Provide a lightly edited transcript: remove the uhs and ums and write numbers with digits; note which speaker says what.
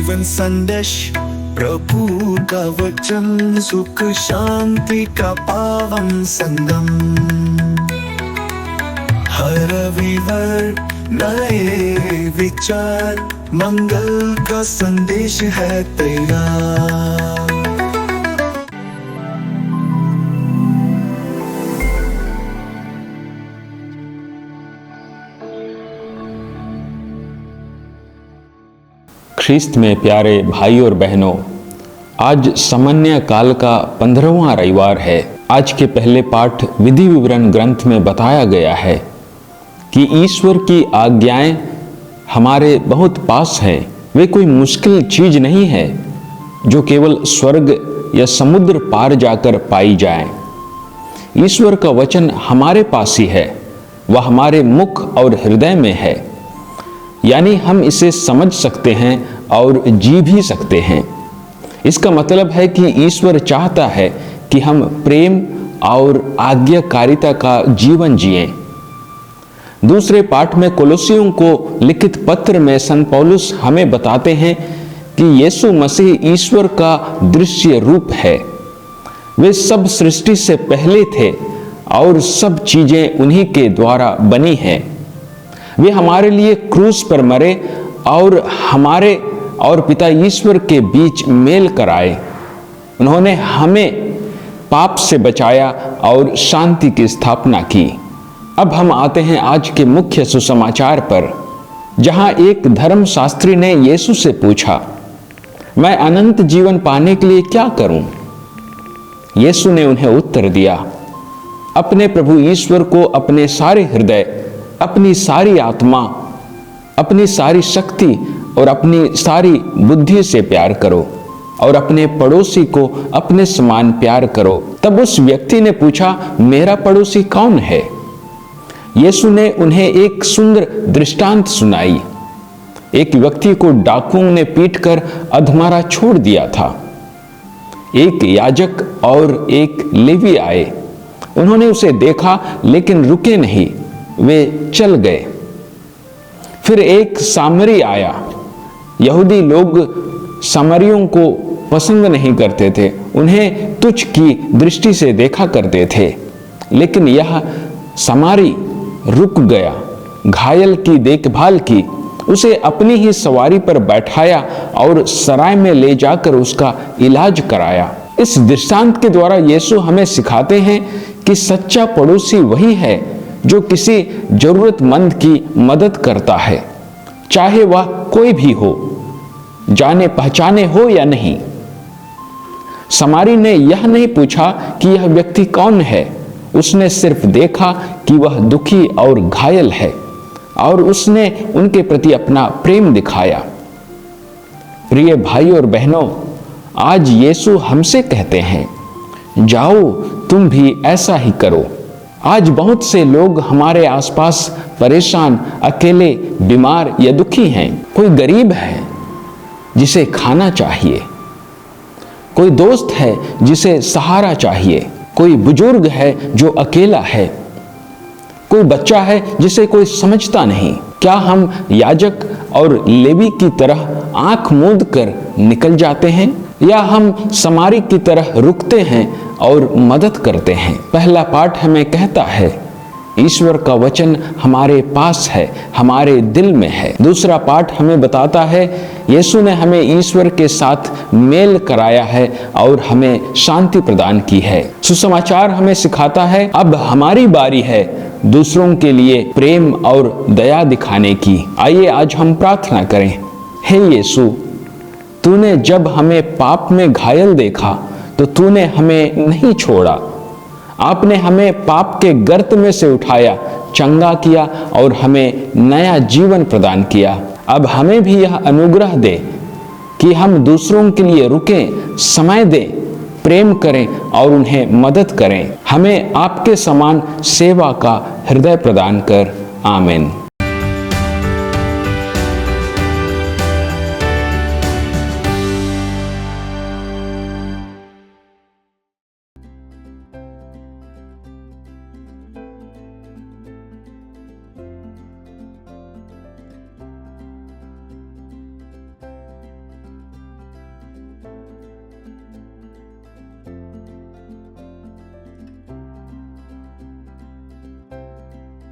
Speaker 1: जीवन संदेश, प्रभु का वचन, सुख शांति का पावन संगम। हर रविवार नए विचार, मंगल का संदेश है तैयार।
Speaker 2: ख्रिस्त में प्यारे भाई और बहनों, आज सामान्य काल का 15वां रविवार है। आज के पहले पाठ विधि विवरण ग्रंथ में बताया गया है कि ईश्वर की आज्ञाएं हमारे बहुत पास हैं। वे कोई मुश्किल चीज नहीं है जो केवल स्वर्ग या समुद्र पार जाकर पाई जाए। ईश्वर का वचन हमारे पास ही है, वह हमारे मुख और हृदय में है, यानी हम इसे समझ सकते हैं और जी भी सकते हैं। इसका मतलब है कि ईश्वर चाहता है कि हम प्रेम और आज्ञाकारिता का जीवन जिएं। दूसरे पाठ में कोलोसियों को लिखित पत्र में संत पौलुस हमें बताते हैं कि यीशु मसीह ईश्वर का दृश्य रूप है। वे सब सृष्टि से पहले थे और सब चीजें उन्हीं के द्वारा बनी हैं। वे हमारे लिए क्रूस पर मरे और हमारे और पिता ईश्वर के बीच मेल कराए। उन्होंने हमें पाप से बचाया और शांति की स्थापना की। अब हम आते हैं आज के मुख्य सुसमाचार पर, जहां एक धर्मशास्त्री ने यीशु से पूछा, मैं अनंत जीवन पाने के लिए क्या करूं? यीशु ने उन्हें उत्तर दिया, अपने प्रभु ईश्वर को अपने सारे हृदय, अपनी सारी आत्मा, अपनी सारी शक्ति और अपनी सारी बुद्धि से प्यार करो और अपने पड़ोसी को अपने समान प्यार करो। तब उस व्यक्ति ने पूछा, मेरा पड़ोसी कौन है? यीशु ने उन्हें एक सुंदर दृष्टांत सुनाई। एक व्यक्ति को डाकुओं ने पीटकर अधमरा छोड़ दिया था। एक याजक और एक लेवी आए। उन्होंने उसे देखा लेकिन रुके नहीं, वे चल गए। फिर एक सामरी आया। यहूदी लोग सामरियों को पसंद नहीं करते थे, उन्हें तुच्छ की दृष्टि से देखा करते थे। लेकिन यह सामरी रुक गया, घायल की देखभाल की, उसे अपनी ही सवारी पर बैठाया और सराय में ले जाकर उसका इलाज कराया। इस दृष्टांत के द्वारा यीशु हमें सिखाते हैं कि सच्चा पड़ोसी वही है जो किसी जरूरतमंद की मदद करता है, चाहे वह कोई भी हो, जाने पहचाने हो या नहीं। समारी ने यह नहीं पूछा कि यह व्यक्ति कौन है, उसने सिर्फ देखा कि वह दुखी और घायल है और उसने उनके प्रति अपना प्रेम दिखाया। प्रिय भाई और बहनों, आज यीशु हमसे कहते हैं, जाओ तुम भी ऐसा ही करो। आज बहुत से लोग हमारे आसपास परेशान, अकेले, बीमार या दुखी हैं। कोई गरीब है जिसे खाना चाहिए, कोई दोस्त है जिसे सहारा चाहिए, कोई बुजुर्ग है जो अकेला है, कोई बच्चा है जिसे कोई समझता नहीं। क्या हम याजक और लेवी की तरह आंख मूंद कर निकल जाते हैं या हम समारी की तरह रुकते हैं और मदद करते हैं? पहला पाठ हमें कहता है, ईश्वर का वचन हमारे पास है, हमारे दिल में है। दूसरा पाठ हमें बताता है, यीशु ने हमें ईश्वर के साथ मेल कराया है और हमें शांति प्रदान की है। सुसमाचार हमें सिखाता है, अब हमारी बारी है दूसरों के लिए प्रेम और दया दिखाने की। आइए आज हम प्रार्थना करें। हे यीशु, तूने जब हमें पाप में घायल देखा तो तूने हमें नहीं छोड़ा। आपने हमें पाप के गर्त में से उठाया, चंगा किया और हमें नया जीवन प्रदान किया। अब हमें भी यह अनुग्रह दे कि हम दूसरों के लिए रुकें, समय दें, प्रेम करें और उन्हें मदद करें। हमें आपके समान सेवा का हृदय प्रदान कर। आमीन।